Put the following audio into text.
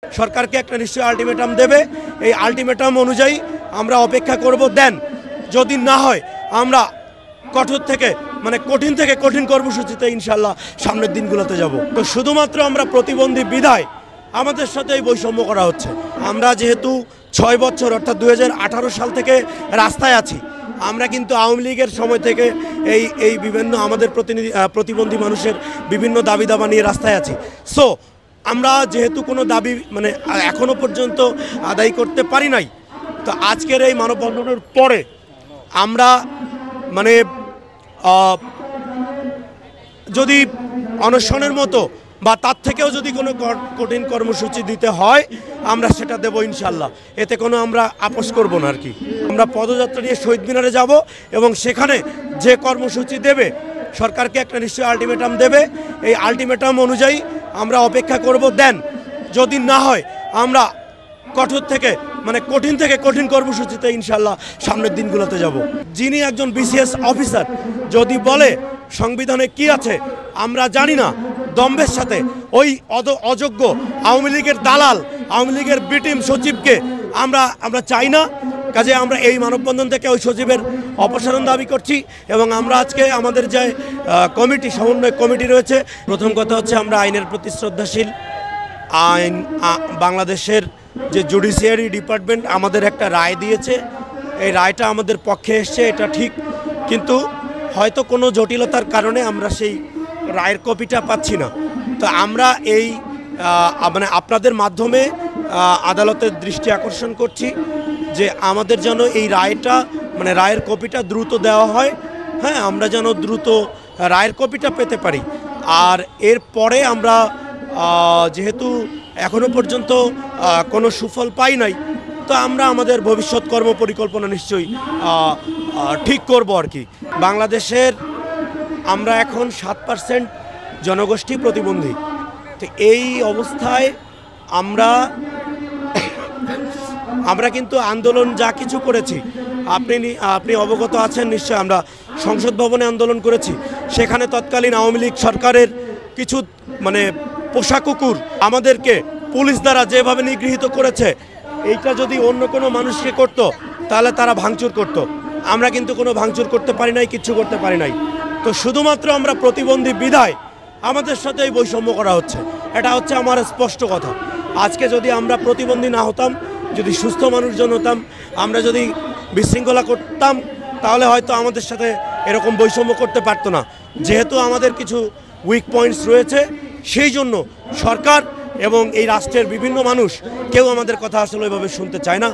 সরকারকে একটা নিশ্চয় আলটিমেটাম দেবে। এই আলটিমেটাম অনুযায়ী আমরা অপেক্ষা করব। দেন যদি না হয় আমরা কঠোর থেকে কঠিন থেকে কঠিন কর্মসূচিতে ইনশাল্লাহ সামনের দিনগুলোতে যাব। তো শুধুমাত্র আমরা প্রতিবন্ধী বিধায় আমাদের সাথে এই বৈষম্য করা হচ্ছে। আমরা যেহেতু 6 বছর অর্থাৎ 2018 সাল থেকে রাস্তায় আছি, আমরা কিন্তু আওয়ামী লীগের সময় থেকে এই বিভিন্ন আমাদের প্রতিবন্ধী মানুষের বিভিন্ন দাবি দাবা নিয়ে রাস্তায় আছি। সো আমরা যেহেতু কোনো দাবি এখনো পর্যন্ত আদায় করতে পারি নাই, তো আজকের এই মানববন্ধনের পরে আমরা যদি অনশনের মতো বা তার থেকেও যদি কোনো কঠিন কর্মসূচি দিতে হয় আমরা সেটা দেব ইনশাল্লাহ। এতে কোনো আমরা আপোষ করব না আর কি। আমরা পদযাত্রা নিয়ে শহীদ মিনারে যাব এবং সেখানে যে কর্মসূচি দেবে সরকারকে একটা নিশ্চয় আলটিমেটাম দেবে। এই আলটিমেটাম অনুযায়ী আমরা অপেক্ষা করব। দেন যদি না হয় আমরা কঠোর থেকে কঠিন থেকে কঠিন কর্মসূচিতে ইনশাল্লাহ সামনের দিনগুলোতে যাব। যিনি একজন বিসিএস অফিসার যদি বলে সংবিধানে কি আছে আমরা জানি না, দম্ভের সাথে ওই অযোগ্য আওয়ামী লীগের দালাল, আওয়ামী লীগের বিটিম সচিবকে আমরা চাই না। কাজে আমরা এই মানববন্ধন থেকে ওই সচিবের অপসারণ দাবি করছি। এবং আমরা আজকে আমাদের যে কমিটি, সমন্বয় কমিটি রয়েছে, প্রথম কথা হচ্ছে আমরা আইনের প্রতি শ্রদ্ধাশীল। বাংলাদেশের যে জুডিশিয়ারি ডিপার্টমেন্ট আমাদের একটা রায় দিয়েছে, এই রায়টা আমাদের পক্ষে এসছে, এটা ঠিক। কিন্তু হয়তো কোনো জটিলতার কারণে আমরা সেই রায়ের কপিটা পাচ্ছি না। তো আমরা এই আপনাদের মাধ্যমে আদালতের দৃষ্টি আকর্ষণ করছি যে আমাদের যেন এই রায়টা রায়ের কপিটা দ্রুত দেওয়া হয়। হ্যাঁ, আমরা যেন দ্রুত রায়ের কপিটা পেতে পারি। আর এরপরে আমরা যেহেতু এখনো পর্যন্ত কোনো সুফল পাই নাই, তো আমরা আমাদের ভবিষ্যৎ কর্ম পরিকল্পনা নিশ্চয়ই ঠিক করব আর কি। বাংলাদেশের আমরা এখন 7% জনগোষ্ঠী প্রতিবন্ধী। তো এই অবস্থায় আমরা কিন্তু আন্দোলন যা কিছু করেছি আপনি অবগত আছেন নিশ্চয়। আমরা সংসদ ভবনে আন্দোলন করেছি, সেখানে তৎকালীন আওয়ামী লীগ সরকারের কিছু পোষা কুকুর আমাদেরকে পুলিশ দ্বারা যেভাবে নিগৃহীত করেছে, এইটা যদি অন্য কোনো মানুষকে করতো তাহলে তারা ভাঙচুর করতো। আমরা কিন্তু কোনো ভাঙচুর করতে পারি নাই, কিচ্ছু করতে পারি নাই। তো শুধুমাত্র আমরা প্রতিবন্ধী বিধায় আমাদের সাথে এই বৈষম্য করা হচ্ছে, এটা হচ্ছে আমার স্পষ্ট কথা। আজকে যদি আমরা প্রতিবন্ধী না হতাম, যদি সুস্থ মানুষজন হতাম, আমরা যদি বিশৃঙ্খলা করতাম, তাহলে হয়তো আমাদের সাথে এরকম বৈষম্য করতে পারতো না। যেহেতু আমাদের কিছু উইক পয়েন্টস রয়েছে, সেই জন্য সরকার এবং এই রাষ্ট্রের বিভিন্ন মানুষ কেউ আমাদের কথা আসলে ওইভাবে শুনতে চায় না।